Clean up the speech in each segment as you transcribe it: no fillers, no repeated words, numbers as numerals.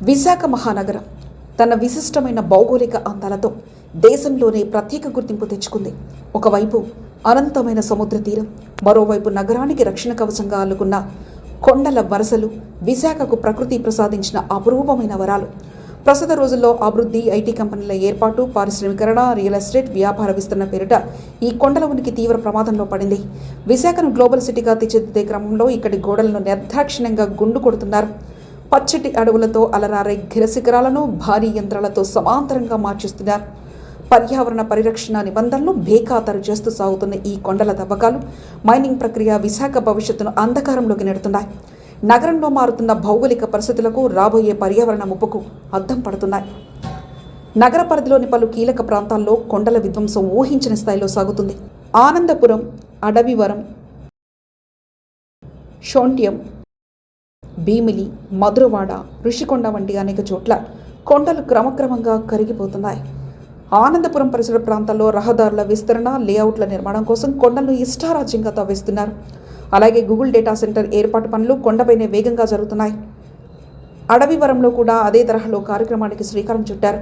విశాఖ మహానగరం తన విశిష్టమైన భౌగోళిక అందాలతో దేశంలోనే ప్రత్యేక గుర్తింపు తెచ్చుకుంది. ఒకవైపు అనంతమైన సముద్ర తీరం, మరోవైపు నగరానికి రక్షణ కవచంగా అల్లుకున్న కొండల వరసలు విశాఖకు ప్రకృతి ప్రసాదించిన అపురూపమైన వరాలు. ప్రస్తుత రోజుల్లో అభివృద్ధి, ఐటీ కంపెనీల ఏర్పాటు, పారిశ్రామికరణ, రియల్ ఎస్టేట్ వ్యాపార విస్తరణ పేరిట ఈ కొండల ఉనికి తీవ్ర ప్రమాదంలో పడింది. విశాఖను గ్లోబల్ సిటీగా తీర్చిదిద్దే క్రమంలో ఇక్కడి గోడలను నిర్దాక్షిణ్యంగా గుండు కొడుతున్నారు. పచ్చటి అడవులతో అలరారే గిరశిఖరాలను భారీ యంత్రాలతో సమాంతరంగా మార్చిస్తున్నారు. పర్యావరణ పరిరక్షణ నిబంధనలు బేఖాతరు చేస్తూ సాగుతున్న ఈ కొండల తవ్వకాలు, మైనింగ్ ప్రక్రియ విశాఖ భవిష్యత్తును అంధకారంలోకి నెడుతున్నాయి. నగరంలో మారుతున్న భౌగోళిక పరిస్థితులకు, రాబోయే పర్యావరణ ముప్పుకు అద్దం పడుతున్నాయి. నగర పరిధిలోని పలు కీలక ప్రాంతాల్లో కొండల విధ్వంసం ఊహించని స్థాయిలో సాగుతుంది. ఆనందపురం, అడవివరం, శోంట్యం, భీమిలి, మధురవాడ, ఋషికొండ వంటి అనేక చోట్ల కొండలు క్రమక్రమంగా కరిగిపోతున్నాయి. ఆనందపురం పరిసర ప్రాంతాల్లో రహదారుల విస్తరణ, లేఅవుట్ల నిర్మాణం కోసం కొండలను ఇష్టారాజ్యంగా తవ్వేస్తున్నారు. అలాగే గూగుల్ డేటా సెంటర్ ఏర్పాటు పనులు కొండపైనే వేగంగా జరుగుతున్నాయి. అడవివరంలో కూడా అదే తరహాలో కార్యక్రమానికి శ్రీకారం చుట్టారు.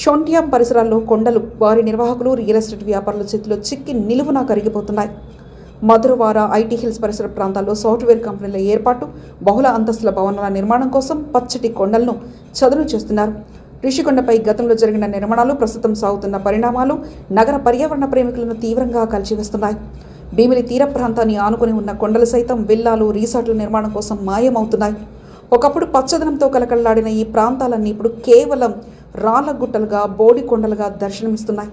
శోంట్యం పరిసరాల్లో కొండలు వారి నిర్వాహకులు, రియల్ ఎస్టేట్ వ్యాపారుల చేతిలో చిక్కి నిలువునా కరిగిపోతున్నాయి. మధురవాడ, ఐటీ హిల్స్ పరిసర ప్రాంతాల్లో సాఫ్ట్వేర్ కంపెనీల ఏర్పాటు, బహుళ అంతస్తుల భవనాల నిర్మాణం కోసం పచ్చటి కొండలను చదును చేస్తున్నారు. రిషికొండపై గతంలో జరిగిన నిర్మాణాలు, ప్రస్తుతం సాగుతున్న పరిణామాలు నగర పర్యావరణ ప్రేమికులను తీవ్రంగా కలిచివేస్తున్నాయి. భీమిలి తీర ప్రాంతాన్ని ఆనుకుని ఉన్న కొండలు సైతం విల్లాలు, రిసార్ట్ల నిర్మాణం కోసం మాయమవుతున్నాయి. ఒకప్పుడు పచ్చదనంతో కలకలలాడిన ఈ ప్రాంతాలన్నీ ఇప్పుడు కేవలం రాళ్ల గుట్టలుగా, బోడి కొండలుగా దర్శనమిస్తున్నాయి.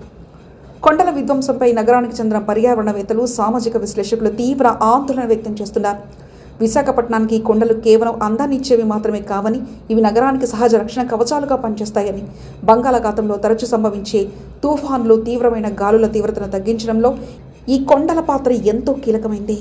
కొండల విధ్వంసంపై నగరానికి చెందిన పర్యావరణవేత్తలు, సామాజిక విశ్లేషకులు తీవ్ర ఆందోళన వ్యక్తం చేస్తున్నారు. విశాఖపట్నానికి కొండలు కేవలం అందాన్ని ఇచ్చేవి మాత్రమే కావని, ఇవి నగరానికి సహజ రక్షణ కవచాలుగా పనిచేస్తాయని, బంగాళాఖాతంలో తరచూ సంభవించే తుఫాన్లు, తీవ్రమైన గాలుల తీవ్రతను తగ్గించడంలో ఈ కొండల పాత్ర ఎంతో కీలకమైంది.